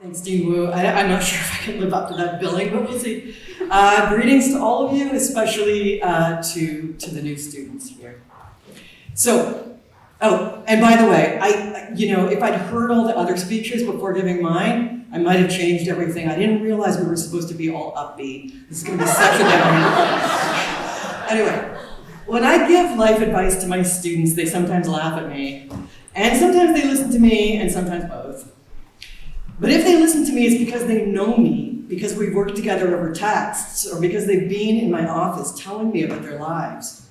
Thanks, Dean Wu. I'm not sure if I can live up to that billing, but we'll see. Greetings to all of you, especially to the new students here. So, and by the way, if I'd heard all the other speeches before giving mine, I might have changed everything. I didn't realize we were supposed to be all upbeat. This is going to be such a different. Anyway, when I give life advice to my students, they sometimes laugh at me, and sometimes they listen to me, and sometimes both. But if they listen to me, it's because they know me, because we've worked together over texts, or because they've been in my office telling me about their lives.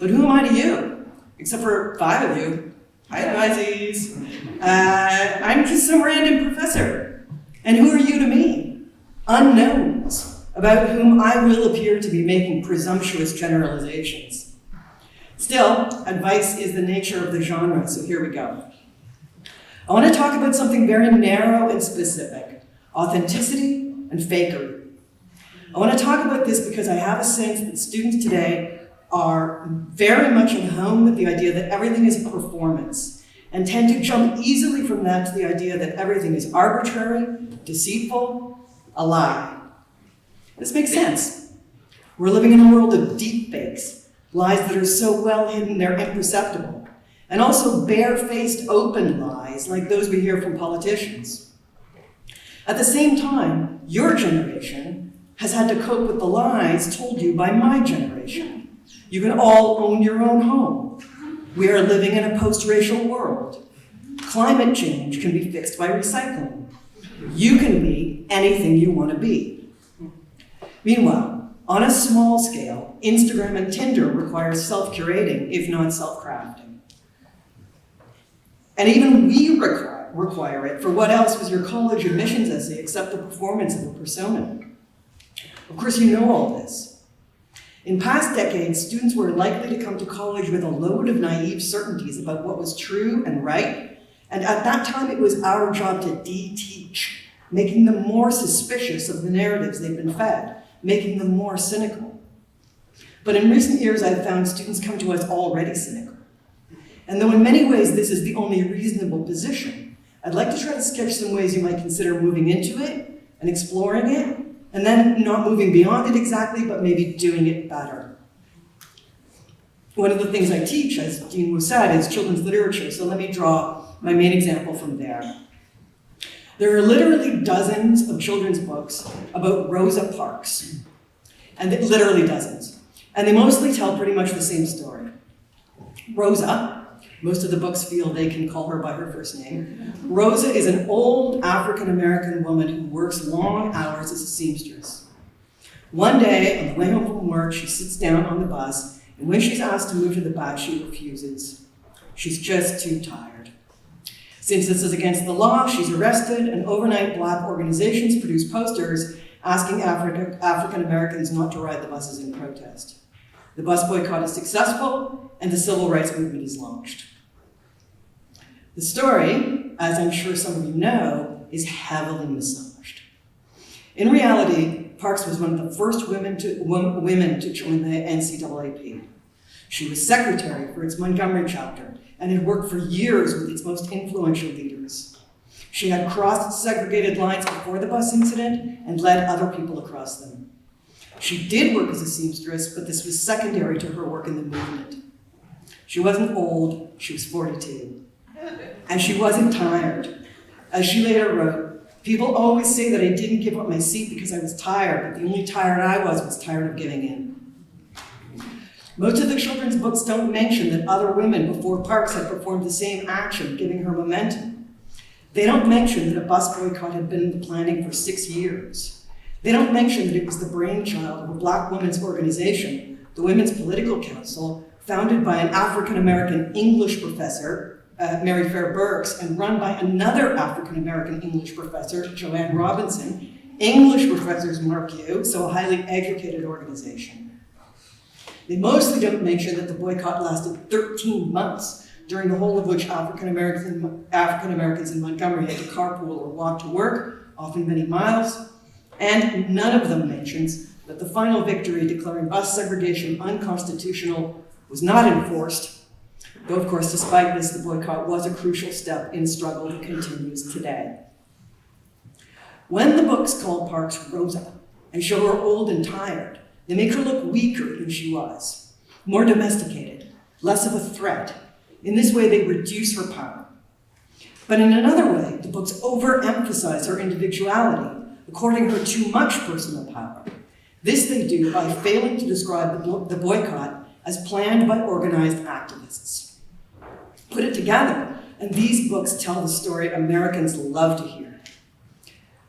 But who am I to you? Except for 5 of you. Hi, Nazis. I'm just some random professor. And who are you to me? Unknowns, about whom I will appear to be making presumptuous generalizations. Still, advice is the nature of the genre, so here we go. I want to talk about something very narrow and specific, authenticity and fakery. I want to talk about this because I have a sense that students today are very much at home with the idea that everything is a performance and tend to jump easily from that to the idea that everything is arbitrary, deceitful, a lie. This makes sense. We're living in a world of deep fakes, lies that are so well hidden they're imperceptible. And also bare-faced open lies like those we hear from politicians. At the same time, your generation has had to cope with the lies told you by my generation. You can all own your own home. We are living in a post-racial world. Climate change can be fixed by recycling. You can be anything you want to be. Meanwhile, on a small scale, Instagram and Tinder require self-curating, if not self-crafting. And even we require it, for what else was your college admissions essay except the performance of a persona? Of course, you know all this. In past decades, students were likely to come to college with a load of naive certainties about what was true and right, and at that time it was our job to de-teach, making them more suspicious of the narratives they've been fed, making them more cynical. But in recent years, I've found students come to us already cynical. And though in many ways this is the only reasonable position, I'd like to try to sketch some ways you might consider moving into it and exploring it, and then not moving beyond it exactly, but maybe doing it better. One of the things I teach, as Dean Wu said, is children's literature, so let me draw my main example from there. There are literally dozens of children's books about Rosa Parks, and literally dozens, and they mostly tell pretty much the same story. Rosa, most of the books feel they can call her by her first name. Rosa is an old African-American woman who works long hours as a seamstress. One day, on the way home from work, she sits down on the bus, and when she's asked to move to the back, she refuses. She's just too tired. Since this is against the law, she's arrested, and overnight Black organizations produce posters asking African-Americans not to ride the buses in protest. The bus boycott is successful, and the civil rights movement is launched. The story, as I'm sure some of you know, is heavily massaged. In reality, Parks was one of the first women to join the NCAAP. She was secretary for its Montgomery chapter and had worked for years with its most influential leaders. She had crossed segregated lines before the bus incident and led other people across them. She did work as a seamstress, but this was secondary to her work in the movement. She wasn't old, she was 42. And she wasn't tired. As she later wrote, people always say that I didn't give up my seat because I was tired, but the only tired I was tired of giving in. Most of the children's books don't mention that other women before Parks had performed the same action, giving her momentum. They don't mention that a bus boycott had been in the planning for 6 years. They don't mention that it was the brainchild of a Black women's organization, the Women's Political Council, founded by an African-American English professor, Mary Fair Burks, and run by another African-American English professor, Joanne Robinson. English professors mark you, so a highly educated organization. They mostly don't mention that the boycott lasted 13 months, during the whole of which African Americans in Montgomery had to carpool or walk to work, often many miles. And none of them mentions that the final victory declaring bus segregation unconstitutional was not enforced, though of course despite this, the boycott was a crucial step in struggle that continues today. When the books call Parks Rosa and show her old and tired, they make her look weaker than she was, more domesticated, less of a threat. In this way, they reduce her power. But in another way, the books overemphasize her individuality, according her too much personal power. This they do by failing to describe the boycott as planned by organized activists. Put it together, and these books tell the story Americans love to hear.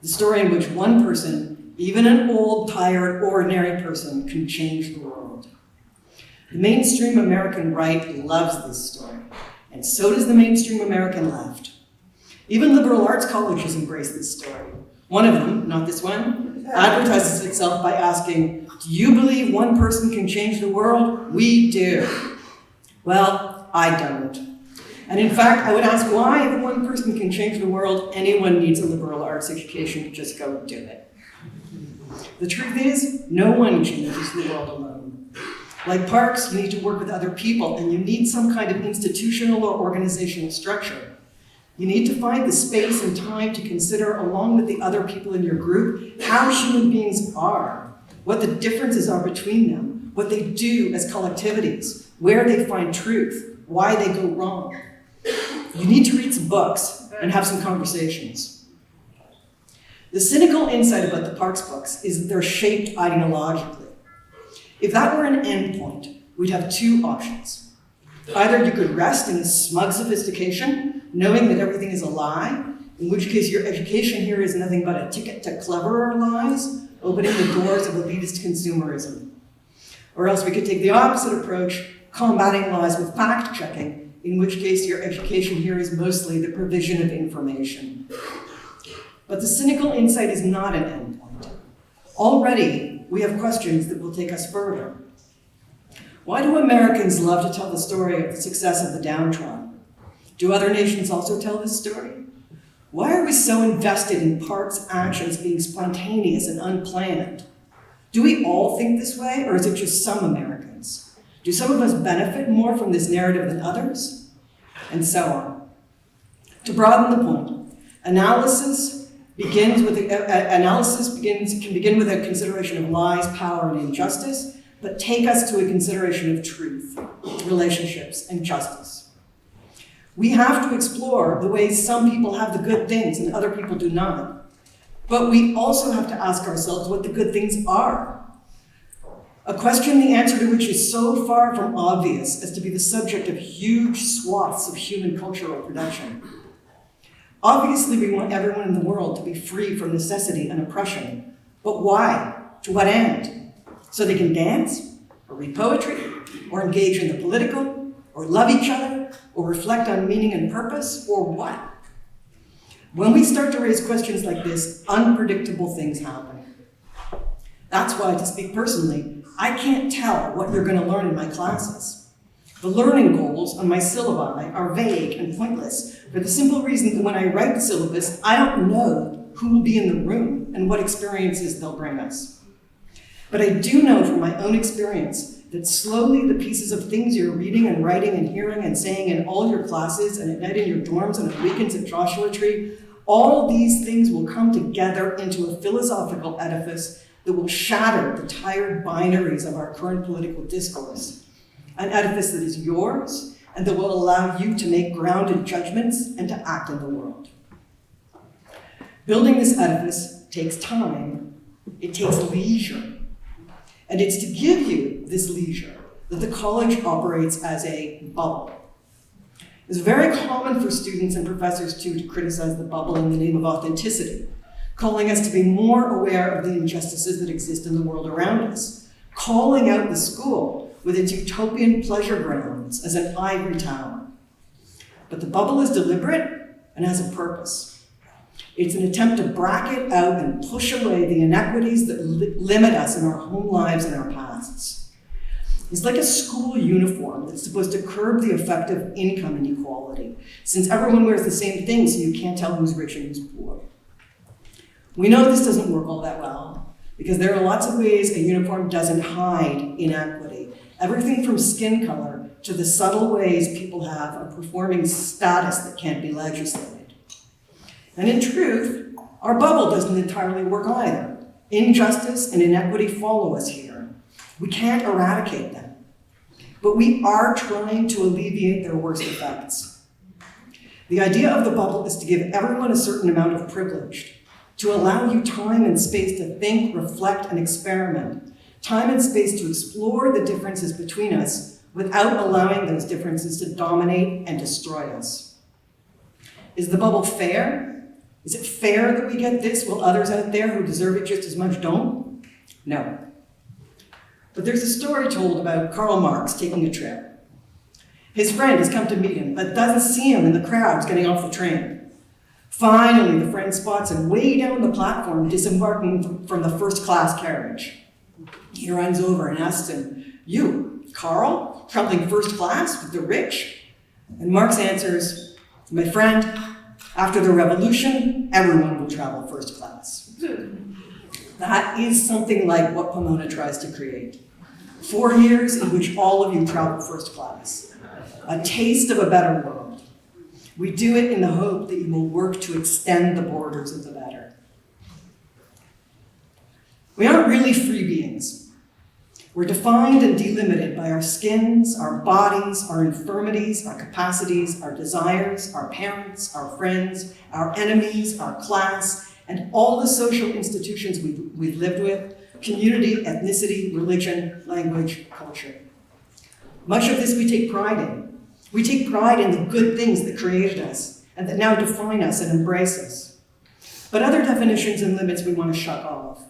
The story in which one person, even an old, tired, ordinary person, can change the world. The mainstream American right loves this story, and so does the mainstream American left. Even liberal arts colleges embrace this story. One of them, not this one, advertises itself by asking, "Do you believe one person can change the world?" We do. Well, I don't. And in fact, I would ask why, if one person can change the world, anyone needs a liberal arts education to just go do it. The truth is, no one changes the world alone. Like Parks, you need to work with other people, and you need some kind of institutional or organizational structure. You need to find the space and time to consider, along with the other people in your group, how human beings are, what the differences are between them, what they do as collectivities, where they find truth, why they go wrong. You need to read some books and have some conversations. The cynical insight about the Parks books is that they're shaped ideologically. If that were an endpoint, we'd have two options. Either you could rest in a smug sophistication, knowing that everything is a lie, in which case your education here is nothing but a ticket to cleverer lies, opening the doors of elitist consumerism. Or else we could take the opposite approach, combating lies with fact-checking, in which case your education here is mostly the provision of information. But the cynical insight is not an endpoint. Already, we have questions that will take us further. Why do Americans love to tell the story of the success of the downtrodden? Do other nations also tell this story? Why are we so invested in Parks' actions being spontaneous and unplanned? Do we all think this way, or is it just some Americans? Do some of us benefit more from this narrative than others? And so on. To broaden the point, analysis can begin with a consideration of lies, power, and injustice, but take us to a consideration of truth, relationships, and justice. We have to explore the ways some people have the good things and other people do not. But we also have to ask ourselves what the good things are. A question the answer to which is so far from obvious as to be the subject of huge swaths of human cultural production. Obviously, we want everyone in the world to be free from necessity and oppression. But why? To what end? So they can dance, or read poetry, or engage in the political, or love each other, or reflect on meaning and purpose, or what? When we start to raise questions like this, unpredictable things happen. That's why, to speak personally, I can't tell what you're going to learn in my classes. The learning goals on my syllabi are vague and pointless for the simple reason that when I write the syllabus, I don't know who will be in the room and what experiences they'll bring us. But I do know from my own experience that slowly the pieces of things you're reading and writing and hearing and saying in all your classes and at night in your dorms and on weekends at Joshua Tree, all these things will come together into a philosophical edifice that will shatter the tired binaries of our current political discourse. An edifice that is yours and that will allow you to make grounded judgments and to act in the world. Building this edifice takes time. It takes leisure. And it's to give you this leisure that the college operates as a bubble. It's very common for students and professors to criticize the bubble in the name of authenticity, calling us to be more aware of the injustices that exist in the world around us, calling out the school with its utopian pleasure grounds as an ivory tower. But the bubble is deliberate and has a purpose. It's an attempt to bracket out and push away the inequities that limit us in our home lives and our pasts. It's like a school uniform that's supposed to curb the effect of income inequality, since everyone wears the same thing, so you can't tell who's rich and who's poor. We know this doesn't work all that well, because there are lots of ways a uniform doesn't hide inequity. Everything from skin color to the subtle ways people have of performing status that can't be legislated. And in truth, Our bubble doesn't entirely work either. Injustice and inequity follow us here. We can't eradicate them, but we are trying to alleviate their worst effects. The idea of the bubble is to give everyone a certain amount of privilege, to allow you time and space to think, reflect, and experiment, time and space to explore the differences between us without allowing those differences to dominate and destroy us. Is the bubble fair? Is it fair that we get this while others out there who deserve it just as much don't? No. But there's a story told about Karl Marx taking a trip. His friend has come to meet him, but doesn't see him in the crowds getting off the train. Finally, the friend spots him way down the platform, disembarking from the first-class carriage. He runs over and asks him, "You, Karl, traveling first class with the rich?" And Marx answers, "My friend, after the revolution, everyone will travel first class." That is something like what Pomona tries to create. 4 years in which all of you travel first class. A taste of a better world. We do it in the hope that you will work to extend the borders of the better. We aren't really free beings. We're defined and delimited by our skins, our bodies, our infirmities, our capacities, our desires, our parents, our friends, our enemies, our class, and all the social institutions we've lived with, community, ethnicity, religion, language, culture. Much of this we take pride in. We take pride in the good things that created us and that now define us and embrace us. But other definitions and limits we want to shut off.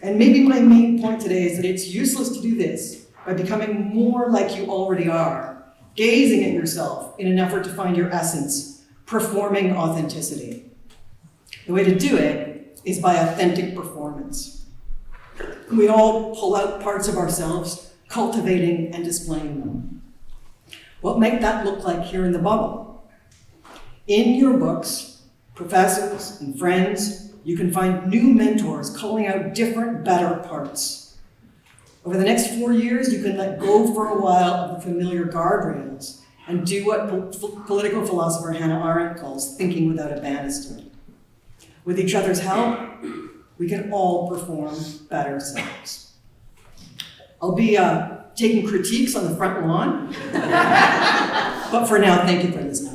And maybe my main point today is that it's useless to do this by becoming more like you already are, gazing at yourself in an effort to find your essence, performing authenticity. The way to do it is by authentic performance. We all pull out parts of ourselves, cultivating and displaying them. What might that look like here in the bubble? In your books, professors and friends, you can find new mentors calling out different, better parts. Over the next 4 years, you can let go for a while of the familiar guardrails and do what political philosopher Hannah Arendt calls thinking without a banister. With each other's help, we can all perform better selves. I'll be taking critiques on the front lawn, but for now, thank you for listening.